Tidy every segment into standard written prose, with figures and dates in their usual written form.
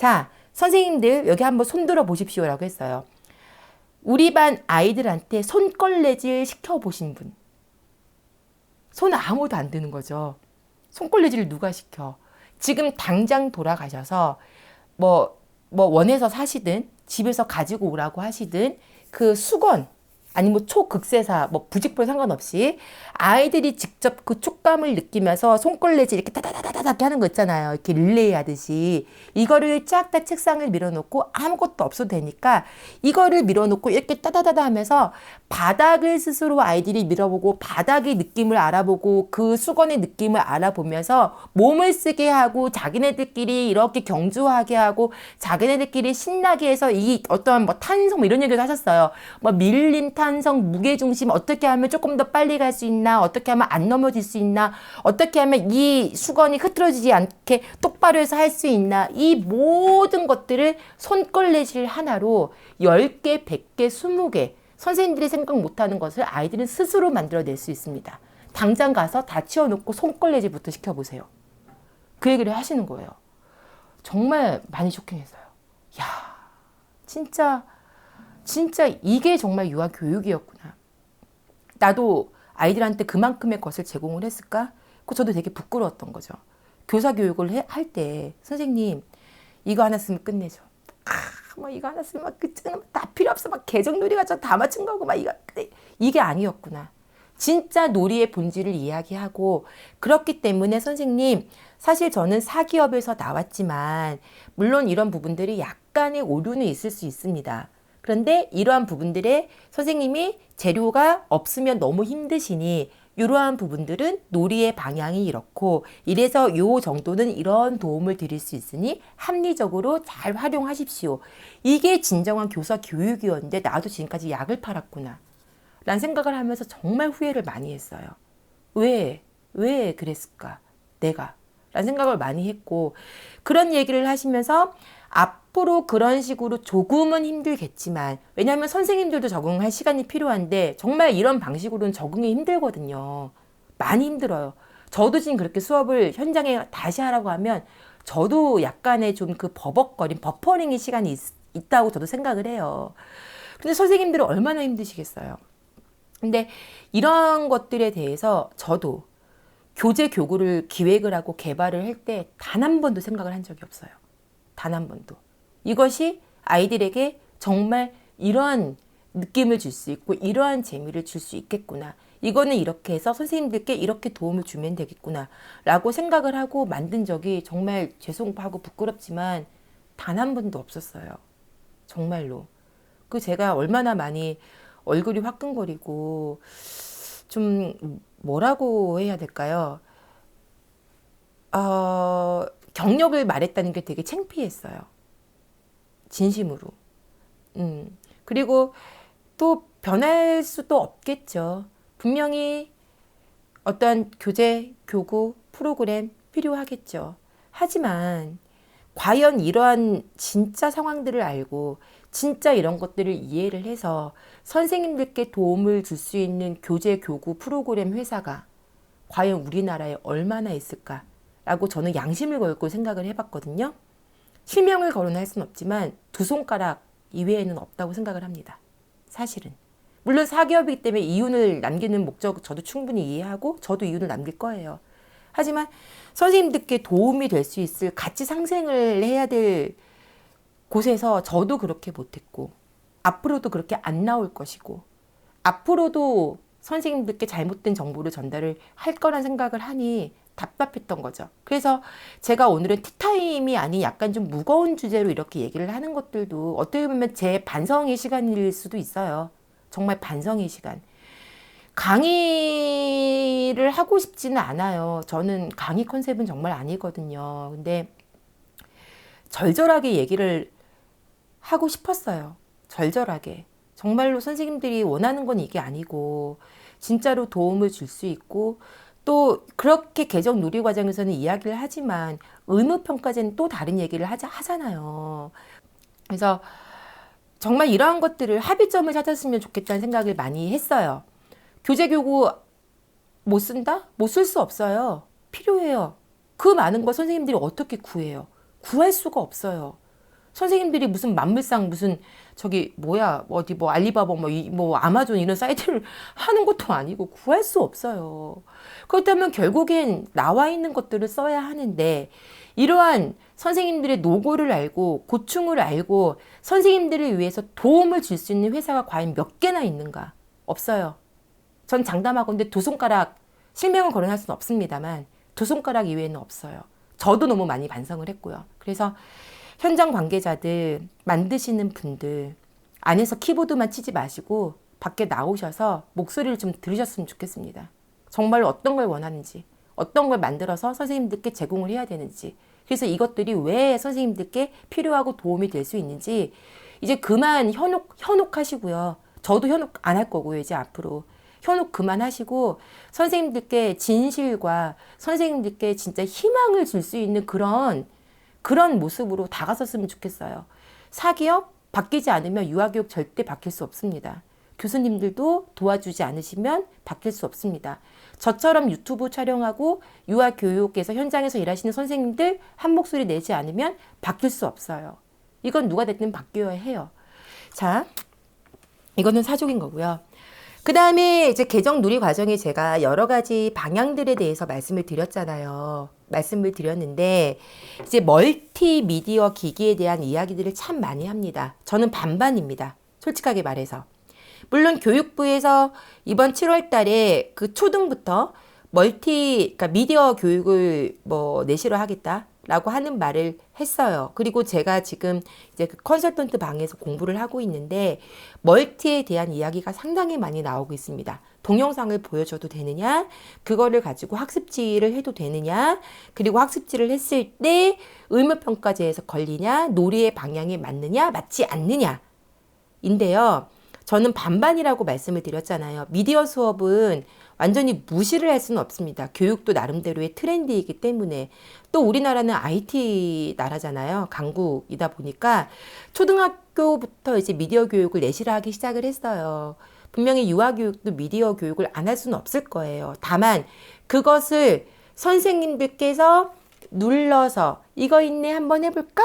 자, 선생님들 여기 한번 손들어 보십시오라고 했어요. 우리 반 아이들한테 손걸레질 시켜보신 분. 손 아무도 안 드는 거죠. 손걸레질을 누가 시켜. 지금 당장 돌아가셔서 뭐 원해서 사시든 집에서 가지고 오라고 하시든 그 수건 아니 뭐 초극세사 뭐 부직포 상관없이 아이들이 직접 그 촉감을 느끼면서 손걸레질 이렇게 따다다다다다 하는 거 있잖아요. 이렇게 릴레이 하듯이 이거를 쫙 다 책상을 밀어놓고 아무것도 없어도 되니까 이거를 밀어놓고 이렇게 따다다다 하면서 바닥을 스스로 아이들이 밀어보고 바닥의 느낌을 알아보고 그 수건의 느낌을 알아보면서 몸을 쓰게 하고 자기네들끼리 이렇게 경주하게 하고 자기네들끼리 신나게 해서 이 어떤 뭐 탄성 뭐 이런 얘기도 하셨어요. 뭐 밀림 탄성, 무게중심 어떻게 하면 조금 더 빨리 갈 수 있나, 어떻게 하면 안 넘어질 수 있나, 어떻게 하면 이 수건이 흐트러지지 않게 똑바로 해서 할 수 있나, 이 모든 것들을 손걸레질 하나로 10개, 100개, 20개 선생님들이 생각 못하는 것을 아이들은 스스로 만들어낼 수 있습니다. 당장 가서 다 치워놓고 손걸레질부터 시켜보세요. 그 얘기를 하시는 거예요. 정말 많이 쇼킹했어요. 야, 진짜 이게 정말 유아 교육이었구나. 나도 아이들한테 그만큼의 것을 제공을 했을까? 그 저도 되게 부끄러웠던 거죠. 교사 교육을 할 때 선생님 이거 하나 쓰면 끝내죠. 뭐 이거 하나 쓰면 막 다 필요 없어. 막 계정놀이가 다 맞춘 거고 막 이게 아니었구나. 진짜 놀이의 본질을 이야기하고 그렇기 때문에 선생님 사실 저는 사기업에서 나왔지만 물론 이런 부분들이 약간의 오류는 있을 수 있습니다. 그런데 이러한 부분들에 선생님이 재료가 없으면 너무 힘드시니 이러한 부분들은 놀이의 방향이 이렇고 이래서 요 정도는 이런 도움을 드릴 수 있으니 합리적으로 잘 활용하십시오. 이게 진정한 교사 교육이었는데 나도 지금까지 약을 팔았구나 라는 생각을 하면서 정말 후회를 많이 했어요. 왜 그랬을까 내가 라는 생각을 많이 했고 그런 얘기를 하시면서 앞으로 그런 식으로 조금은 힘들겠지만 왜냐하면 선생님들도 적응할 시간이 필요한데 정말 이런 방식으로는 적응이 힘들거든요. 많이 힘들어요. 저도 지금 그렇게 수업을 현장에 다시 하라고 하면 저도 약간의 좀 그 버벅거림, 버퍼링의 시간이 있다고 저도 생각을 해요. 근데 선생님들은 얼마나 힘드시겠어요. 근데 이런 것들에 대해서 저도 교재 교구를 기획을 하고 개발을 할 때 단 한 번도 생각을 한 적이 없어요. 단 한 번도. 이것이 아이들에게 정말 이러한 느낌을 줄 수 있고 이러한 재미를 줄 수 있겠구나. 이거는 이렇게 해서 선생님들께 이렇게 도움을 주면 되겠구나 라고 생각을 하고 만든 적이 정말 죄송하고 부끄럽지만 단 한 번도 없었어요. 정말로. 그 제가 얼마나 많이 얼굴이 화끈거리고 좀 뭐라고 해야 될까요? 경력을 말했다는 게 되게 창피했어요. 진심으로. 그리고 또 변할 수도 없겠죠. 분명히 어떤 교재, 교구, 프로그램 필요하겠죠. 하지만 과연 이러한 진짜 상황들을 알고 진짜 이런 것들을 이해를 해서 선생님들께 도움을 줄 수 있는 교재, 교구, 프로그램 회사가 과연 우리나라에 얼마나 있을까라고 저는 양심을 걸고 생각을 해봤거든요. 실명을 거론할 수는 없지만 두 손가락 이외에는 없다고 생각을 합니다. 사실은. 물론 사기업이기 때문에 이윤을 남기는 목적 저도 충분히 이해하고 저도 이윤을 남길 거예요. 하지만 선생님들께 도움이 될 수 있을 같이 상생을 해야 될 곳에서 저도 그렇게 못했고 앞으로도 그렇게 안 나올 것이고 앞으로도 선생님들께 잘못된 정보를 전달을 할 거란 생각을 하니 답답했던 거죠. 그래서 제가 오늘은 티타임이 아닌 약간 좀 무거운 주제로 이렇게 얘기를 하는 것들도 어떻게 보면 제 반성의 시간일 수도 있어요. 정말 반성의 시간. 강의를 하고 싶지는 않아요. 저는 강의 컨셉은 정말 아니거든요. 근데 절절하게 얘기를 하고 싶었어요. 절절하게. 정말로 선생님들이 원하는 건 이게 아니고 진짜로 도움을 줄 수 있고 또 그렇게 개정 누리 과정에서는 이야기를 하지만 의무평가제는 또 다른 얘기를 하잖아요. 그래서 정말 이러한 것들을 합의점을 찾았으면 좋겠다는 생각을 많이 했어요. 교재 교구 못 쓴다? 못 쓸 수 없어요. 필요해요. 그 많은 거 선생님들이 어떻게 구해요? 구할 수가 없어요. 선생님들이 무슨 만물상 무슨 저기 뭐야 어디 뭐 알리바바 뭐 아마존 이런 사이트를 하는 것도 아니고 구할 수 없어요. 그렇다면 결국엔 나와 있는 것들을 써야 하는데 이러한 선생님들의 노고를 알고 고충을 알고 선생님들을 위해서 도움을 줄 수 있는 회사가 과연 몇 개나 있는가? 없어요. 전 장담하건대 두 손가락, 실명을 거론할 수는 없습니다만 두 손가락 이외에는 없어요. 저도 너무 많이 반성을 했고요. 그래서 현장 관계자들, 만드시는 분들 안에서 키보드만 치지 마시고 밖에 나오셔서 목소리를 좀 들으셨으면 좋겠습니다. 정말 어떤 걸 원하는지, 어떤 걸 만들어서 선생님들께 제공을 해야 되는지, 그래서 이것들이 왜 선생님들께 필요하고 도움이 될 수 있는지 이제 그만 현혹하시고요. 저도 현혹 안 할 거고요. 이제 앞으로 현혹 그만하시고 선생님들께 진실과 선생님들께 진짜 희망을 줄 수 있는 그런 모습으로 다가섰으면 좋겠어요. 사기업 바뀌지 않으면 유아교육 절대 바뀔 수 없습니다. 교수님들도 도와주지 않으시면 바뀔 수 없습니다. 저처럼 유튜브 촬영하고 유아교육에서 현장에서 일하시는 선생님들 한 목소리 내지 않으면 바뀔 수 없어요. 이건 누가 됐든 바뀌어야 해요. 자, 이거는 사족인 거고요. 그 다음에 이제 개정 누리 과정에 제가 여러 가지 방향들에 대해서 말씀을 드렸잖아요. 말씀을 드렸는데 이제 멀티미디어 기기에 대한 이야기들을 참 많이 합니다. 저는 반반입니다. 솔직하게 말해서. 물론 교육부에서 이번 7월 달에 그 초등부터 그러니까 미디어 교육을 뭐 내시로 하겠다라고 하는 말을 했어요. 그리고 제가 지금 이제 그 컨설턴트 방에서 공부를 하고 있는데 멀티에 대한 이야기가 상당히 많이 나오고 있습니다. 동영상을 보여줘도 되느냐, 그거를 가지고 학습지를 해도 되느냐, 그리고 학습지를 했을 때 의무평가제에서 걸리냐, 놀이의 방향이 맞느냐, 맞지 않느냐 인데요. 저는 반반이라고 말씀을 드렸잖아요. 미디어 수업은 완전히 무시를 할 수는 없습니다. 교육도 나름대로의 트렌드이기 때문에. 또 우리나라는 IT 나라잖아요. 강국이다 보니까 초등학교부터 이제 미디어 교육을 내실화 하기 시작을 했어요. 분명히 유아교육도 미디어 교육을 안 할 수는 없을 거예요. 다만 그것을 선생님들께서 눌러서 이거 있네 한번 해볼까?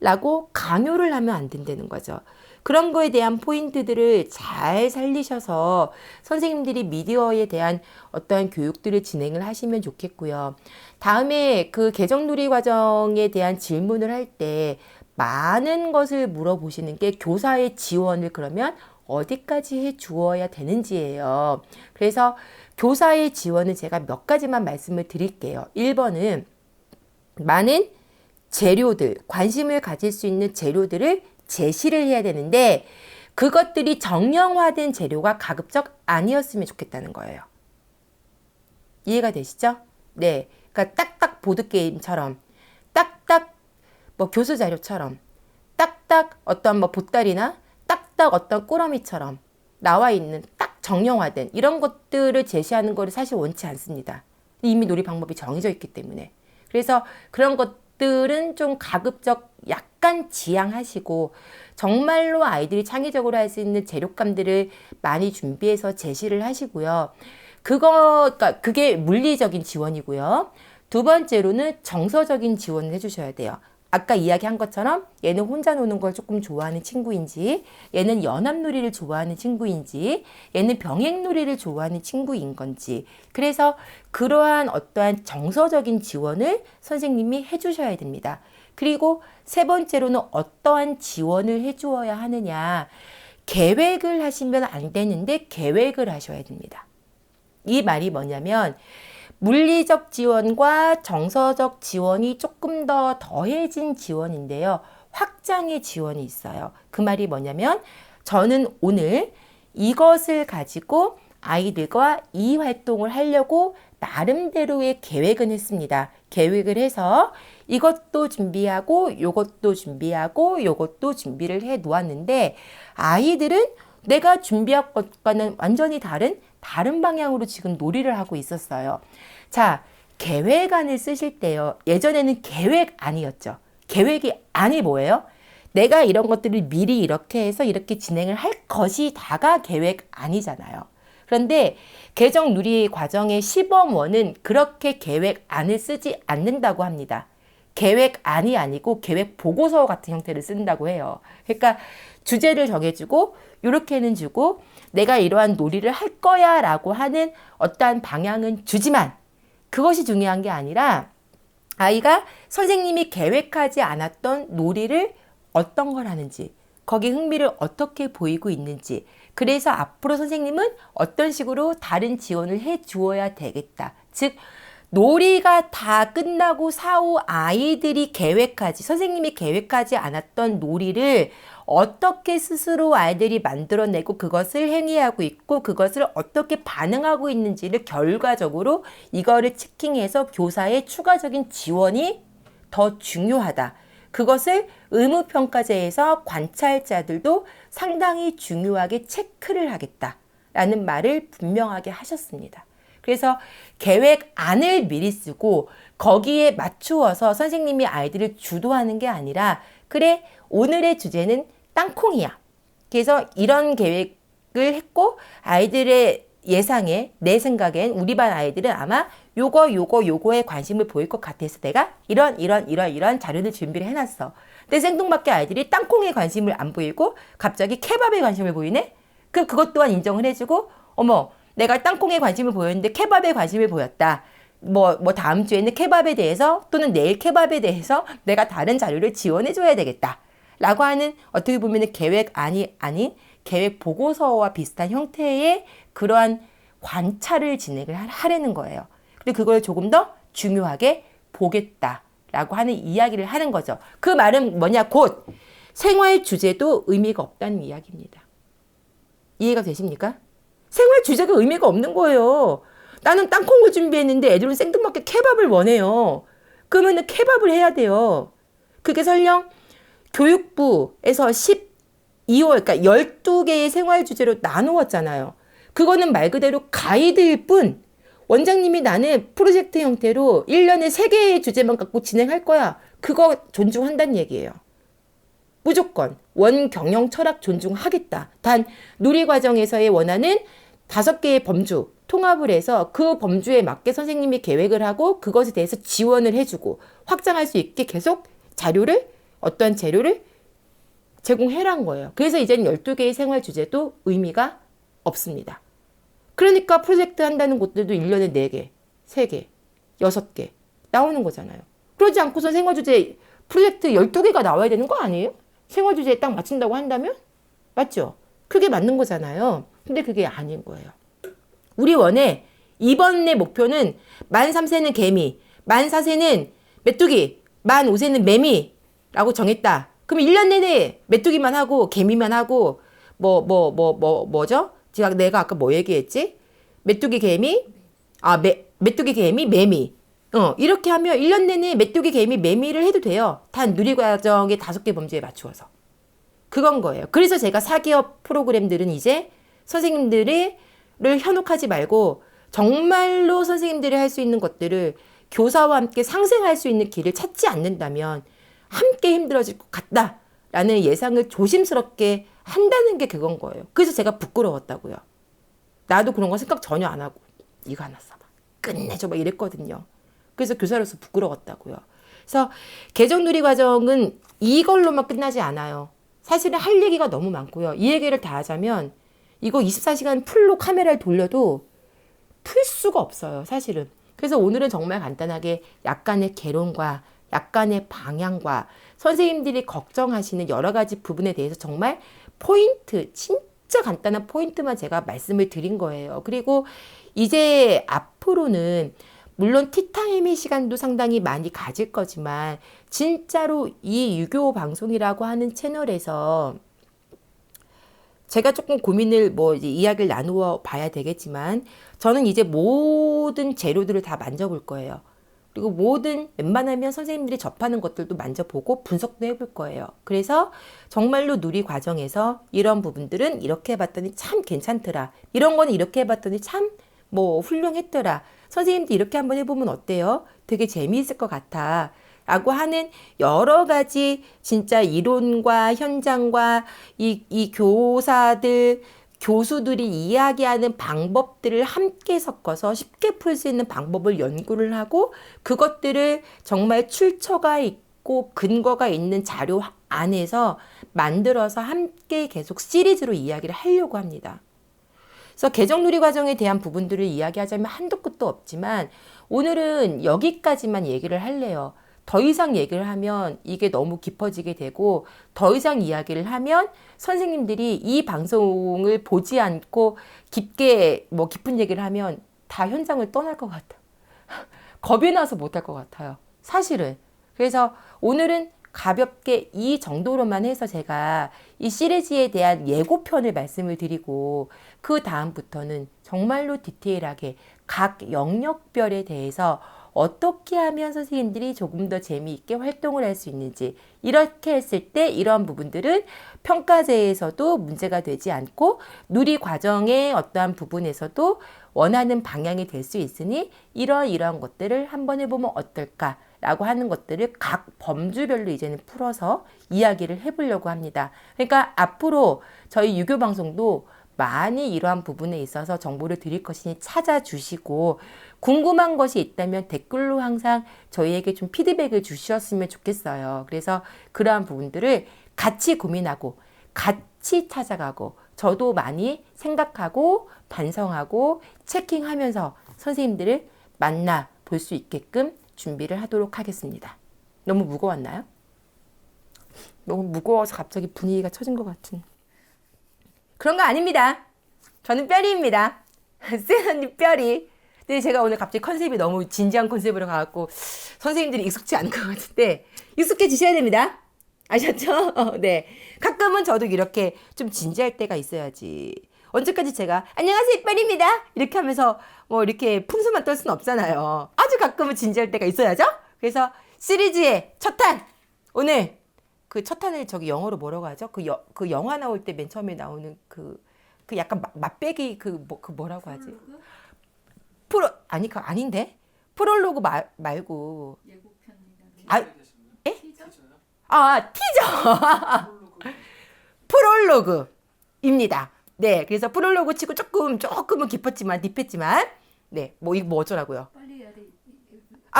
라고 강요를 하면 안 된다는 거죠. 그런 거에 대한 포인트들을 잘 살리셔서 선생님들이 미디어에 대한 어떠한 교육들을 진행을 하시면 좋겠고요. 다음에 그 개정누리 과정에 대한 질문을 할 때 많은 것을 물어보시는 게 교사의 지원을 그러면 어디까지 해 주어야 되는지예요. 그래서 교사의 지원은 제가 몇 가지만 말씀을 드릴게요. 1번은 많은 재료들, 관심을 가질 수 있는 재료들을 제시를 해야 되는데 그것들이 정형화된 재료가 가급적 아니었으면 좋겠다는 거예요. 이해가 되시죠? 네. 그러니까 딱딱 보드게임처럼 딱딱 뭐 교수 자료처럼 딱딱 어떤 뭐 보따리나 딱딱 어떤 꾸러미처럼 나와 있는 딱 정형화된 이런 것들을 제시하는 거를 사실 원치 않습니다. 이미 놀이 방법이 정해져 있기 때문에. 그래서 그런 것들은 좀 가급적 약간 지양하시고 정말로 아이들이 창의적으로 할 수 있는 재료감들을 많이 준비해서 제시를 하시고요. 그러니까 그게 물리적인 지원이고요. 두 번째로는 정서적인 지원을 해주셔야 돼요. 아까 이야기한 것처럼 얘는 혼자 노는 걸 조금 좋아하는 친구인지, 얘는 연합놀이를 좋아하는 친구인지, 얘는 병행놀이를 좋아하는 친구인 건지. 그래서 그러한 어떠한 정서적인 지원을 선생님이 해주셔야 됩니다. 그리고 세 번째로는 어떠한 지원을 해주어야 하느냐. 계획을 하시면 안 되는데 계획을 하셔야 됩니다. 이 말이 뭐냐면 물리적 지원과 정서적 지원이 조금 더 더해진 지원인데요. 확장의 지원이 있어요. 그 말이 뭐냐면 저는 오늘 이것을 가지고 아이들과 이 활동을 하려고 나름대로의 계획은 했습니다. 계획을 해서 이것도 준비하고 요것도 준비하고 요것도 준비를 해 놓았는데 아이들은 내가 준비한 것과는 완전히 다른 방향으로 지금 놀이를 하고 있었어요. 자, 계획안을 쓰실 때요. 예전에는 계획안이었죠. 계획이 뭐예요? 내가 이런 것들을 미리 이렇게 해서 이렇게 진행을 할 것이 다가 계획안이잖아요. 그런데 개정 누리 과정의 시범원은 그렇게 계획안을 쓰지 않는다고 합니다. 계획안이 아니고 계획 보고서 같은 형태를 쓴다고 해요. 그러니까 주제를 정해주고 이렇게는 주고 내가 이러한 놀이를 할 거야 라고 하는 어떠한 방향은 주지만 그것이 중요한 게 아니라 아이가 선생님이 계획하지 않았던 놀이를 어떤 걸 하는지 거기 흥미를 어떻게 보이고 있는지 그래서 앞으로 선생님은 어떤 식으로 다른 지원을 해 주어야 되겠다. 즉 놀이가 다 끝나고 사후 아이들이 선생님이 계획하지 않았던 놀이를 어떻게 스스로 아이들이 만들어내고 그것을 행위하고 있고 그것을 어떻게 반응하고 있는지를 결과적으로 이거를 체킹해서 교사의 추가적인 지원이 더 중요하다. 그것을 의무평가제에서 관찰자들도 상당히 중요하게 체크를 하겠다라는 말을 분명하게 하셨습니다. 그래서 계획안을 미리 쓰고 거기에 맞추어서 선생님이 아이들을 주도하는 게 아니라 그래 오늘의 주제는 땅콩이야. 그래서 이런 계획을 했고 아이들의 예상에 내 생각엔 우리 반 아이들은 아마 요거에 관심을 보일 것 같아서 내가 이런 자료를 준비를 해놨어. 근데 생뚱맞게 아이들이 땅콩에 관심을 안 보이고 갑자기 케밥에 관심을 보이네? 그것 또한 인정을 해주고 어머 내가 땅콩에 관심을 보였는데 케밥에 관심을 보였다. 다음 주에는 케밥에 대해서 또는 내일 케밥에 대해서 내가 다른 자료를 지원해줘야 되겠다. 라고 하는 어떻게 보면 계획안이 아닌 계획 보고서와 비슷한 형태의 그러한 관찰을 진행을 하려는 거예요. 근데 그걸 조금 더 중요하게 보겠다라고 하는 이야기를 하는 거죠. 그 말은 뭐냐? 곧 생활 주제도 의미가 없다는 이야기입니다. 이해가 되십니까? 생활 주제가 의미가 없는 거예요. 나는 땅콩을 준비했는데 애들은 생뚱맞게 케밥을 원해요. 그러면 케밥을 해야 돼요. 그게 설령 교육부에서 12월, 그러니까 12개의 생활 주제로 나누었잖아요. 그거는 말 그대로 가이드일 뿐 원장님이 나는 프로젝트 형태로 1년에 3개의 주제만 갖고 진행할 거야. 그거 존중한다는 얘기예요. 무조건 원경영 철학 존중하겠다. 단 누리과정에서의 원하는 5개의 범주 통합을 해서 그 범주에 맞게 선생님이 계획을 하고 그것에 대해서 지원을 해주고 확장할 수 있게 계속 어떤 재료를 제공해란 거예요. 그래서 이제는 12개의 생활 주제도 의미가 없습니다. 그러니까 프로젝트 한다는 곳들도 1년에 4개, 3개, 6개 나오는 거잖아요. 그러지 않고서 생활 주제 프로젝트 12개가 나와야 되는 거 아니에요? 생활 주제에 딱 맞춘다고 한다면? 맞죠? 그게 맞는 거잖아요. 근데 그게 아닌 거예요. 우리 원의 이번의 목표는 만 3세는 개미, 만 4세는 메뚜기, 만 5세는 매미라고 정했다. 그럼 1년 내내 메뚜기만 하고 개미만 하고 뭐죠? 내가 아까 뭐 얘기했지? 메뚜기 개미, 메뚜기 개미, 매미. 이렇게 하면 1년 내내 메뚜기 개미, 매미를 해도 돼요. 단 누리과정의 5개 범주에 맞추어서. 그건 거예요. 그래서 제가 사기업 프로그램들은 이제 선생님들을 현혹하지 말고 정말로 선생님들이 할 수 있는 것들을 교사와 함께 상생할 수 있는 길을 찾지 않는다면 함께 힘들어질 것 같다라는 예상을 조심스럽게 한다는 게 그건 거예요. 그래서 제가 부끄러웠다고요. 나도 그런 거 생각 전혀 안 하고 이거 하나 써봐. 끝내줘 막 이랬거든요. 그래서 교사로서 부끄러웠다고요. 그래서 개정누리과정은 이걸로만 끝나지 않아요. 사실은 할 얘기가 너무 많고요. 이 얘기를 다 하자면 이거 24시간 풀로 카메라를 돌려도 풀 수가 없어요. 사실은. 그래서 오늘은 정말 간단하게 약간의 개론과 약간의 방향과 선생님들이 걱정하시는 여러 가지 부분에 대해서 정말 포인트, 진짜 간단한 포인트만 제가 말씀을 드린 거예요. 그리고 이제 앞으로는 물론 티타임의 시간도 상당히 많이 가질 거지만 진짜로 이 유교 방송이라고 하는 채널에서 제가 조금 고민을 이제 이야기를 나누어 봐야 되겠지만 저는 이제 모든 재료들을 다 만져볼 거예요. 그리고 웬만하면 선생님들이 접하는 것들도 만져보고 분석도 해볼 거예요. 그래서 정말로 누리 과정에서 이런 부분들은 이렇게 해봤더니 참 괜찮더라. 이런 거는 이렇게 해봤더니 참 훌륭했더라. 선생님도 이렇게 한번 해보면 어때요? 되게 재미있을 것 같아. 라고 하는 여러 가지 진짜 이론과 현장과 이 교사들, 교수들이 이야기하는 방법들을 함께 섞어서 쉽게 풀 수 있는 방법을 연구를 하고 그것들을 정말 출처가 있고 근거가 있는 자료 안에서 만들어서 함께 계속 시리즈로 이야기를 하려고 합니다. 그래서 개정누리 과정에 대한 부분들을 이야기하자면 한도 끝도 없지만 오늘은 여기까지만 얘기를 할래요. 더 이상 얘기를 하면 이게 너무 깊어지게 되고 더 이상 이야기를 하면 선생님들이 이 방송을 보지 않고 깊게 깊은 얘기를 하면 다 현장을 떠날 것 같아요. 겁이 나서 못할 것 같아요. 사실은. 그래서 오늘은 가볍게 이 정도로만 해서 제가 이 시리즈에 대한 예고편을 말씀을 드리고 그 다음부터는 정말로 디테일하게 각 영역별에 대해서 어떻게 하면 선생님들이 조금 더 재미있게 활동을 할 수 있는지 이렇게 했을 때 이러한 부분들은 평가제에서도 문제가 되지 않고 누리 과정의 어떠한 부분에서도 원하는 방향이 될 수 있으니 이러한 것들을 한번 해보면 어떨까 라고 하는 것들을 각 범주별로 이제는 풀어서 이야기를 해보려고 합니다. 그러니까 앞으로 저희 유교 방송도 많이 이러한 부분에 있어서 정보를 드릴 것이니 찾아주시고 궁금한 것이 있다면 댓글로 항상 저희에게 좀 피드백을 주셨으면 좋겠어요. 그래서 그러한 부분들을 같이 고민하고 같이 찾아가고 저도 많이 생각하고 반성하고 체킹하면서 선생님들을 만나 볼 수 있게끔 준비를 하도록 하겠습니다. 너무 무거웠나요? 너무 무거워서 갑자기 분위기가 처진 것 같은. 그런 거 아닙니다. 저는 뼈리입니다. 센 언니 뼈리. 근데 제가 오늘 갑자기 컨셉이 너무 진지한 컨셉으로 가갖고 선생님들이 익숙지 않은 것 같은데 익숙해지셔야 됩니다. 아셨죠? 네. 가끔은 저도 이렇게 좀 진지할 때가 있어야지. 언제까지 제가 안녕하세요 뼈리입니다 이렇게 하면서 이렇게 풍수만 떨 수는 없잖아요. 아주 가끔은 진지할 때가 있어야죠. 그래서 시리즈의 첫 탄 오늘 그 첫 탄을 저기 영어로 뭐라고 하죠? 그 영화 나올 때 맨 처음에 나오는 그 약간 맛배기 뭐라고 하지? 아니 그거 아닌데 프롤로그 말고 예고편이라는 예? 티저? 티저 프롤로그입니다. 네, 그래서 프롤로그 치고 조금은 깊었지만 딥했지만 네, 이거 뭐 어쩌라고요? 빨리 해야 돼.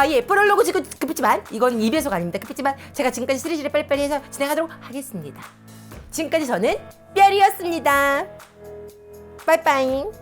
예, 프롤로그 치고 급했지만 이건 2배속 아닙니다. 급했지만 제가 지금까지 시리즈를 빨리빨리 해서 진행하도록 하겠습니다. 지금까지 저는 뼈리였습니다. 빠이빠이.